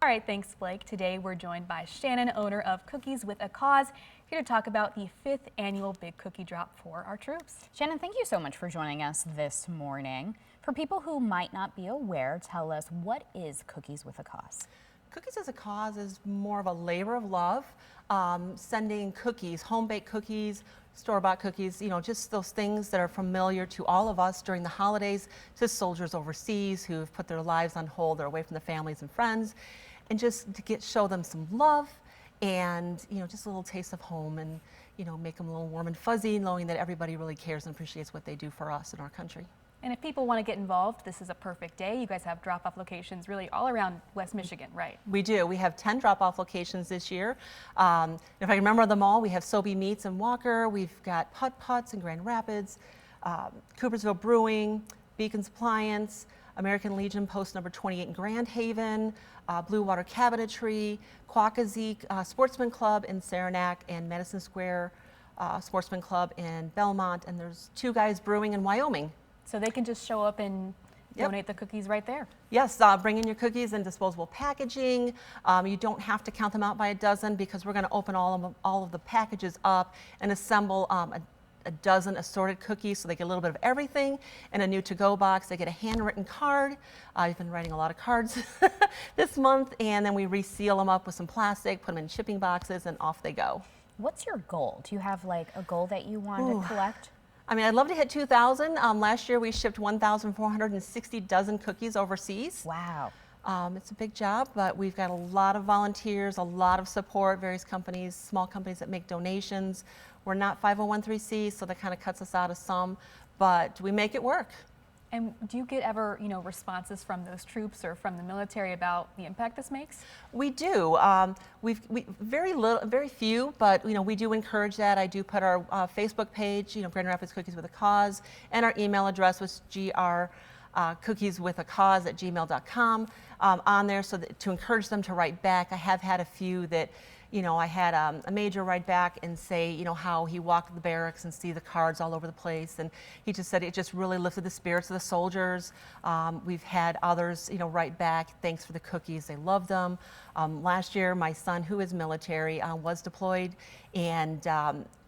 All right, thanks, Blake. Today we're joined by Shannon, owner of Cookies with a Cause, here to talk about the 5th annual Big Cookie Drop for our troops. Shannon, thank you so much for joining us this morning. For people who might not be aware, tell us, what is Cookies with a Cause? Cookies as a Cause is more of a labor of love, sending cookies, home-baked cookies, store-bought cookies, just those things that are familiar to all of us during the holidays, to soldiers overseas who've put their lives on hold, they're away from their families and friends, and just to show them some love and, just a little taste of home and, make them a little warm and fuzzy, knowing that everybody really cares and appreciates what they do for us in our country. And if people want to get involved, this is a perfect day. You guys have drop-off locations really all around West Michigan, right? We do. We have 10 drop-off locations this year. If I can remember them all, we have Sobey Meats in Walker, we've got Putt Putts in Grand Rapids, Coopersville Brewing, Beacon's Appliance, American Legion Post number 28 in Grand Haven, Blue Water Cabinetry, Quackazeek Sportsman Club in Saranac, and Medicine Square Sportsman Club in Belmont, and there's Two Guys Brewing in Wyoming. So they can just show up and donate the cookies right there. Yes, bring in your cookies in disposable packaging. You don't have to count them out by a dozen because we're going to open all of the packages up and assemble a dozen assorted cookies, so they get a little bit of everything in a new to-go box. They get a handwritten card. I've been writing a lot of cards this month, and then we reseal them up with some plastic, put them in shipping boxes, and off they go. What's your goal? Do you have like a goal that you want to collect? I mean, I'd love to hit 2,000. Last year we shipped 1,460 dozen cookies overseas. Wow. It's a big job, but we've got a lot of volunteers, a lot of support, various companies, small companies that make donations. We're not 501(c), so that kind of cuts us out of some, but we make it work. And do you get ever, responses from those troops or from the military about the impact this makes? We do. Very few, but we do encourage that. I do put our Facebook page, Grand Rapids Cookies with a Cause, and our email address was cookieswithacause@gmail.com on there, so that, to encourage them to write back. I have had a few that, I had a major write back and say, how he walked the barracks and see the cards all over the place, and he just said it just really lifted the spirits of the soldiers. We've had others, write back, thanks for the cookies, they loved them. Last year, my son, who is military, was deployed, and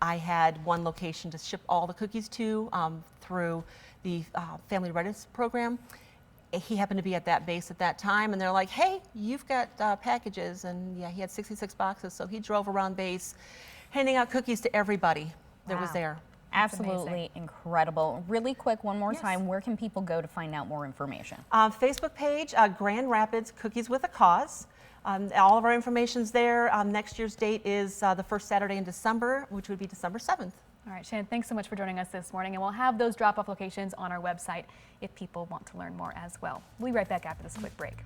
I had one location to ship all the cookies to through the Family Readiness Program. He happened to be at that base at that time, and they're like, hey, you've got packages, and yeah, he had 66 boxes, so he drove around base handing out cookies to everybody that was there. Absolutely incredible. Really quick, one more time, where can people go to find out more information? Facebook page, Grand Rapids Cookies with a Cause. All of our information's there. Next year's date is the first Saturday in December, which would be December 7th. All right, Shannon, thanks so much for joining us this morning, and we'll have those drop-off locations on our website if people want to learn more as well. We'll be right back after this quick break.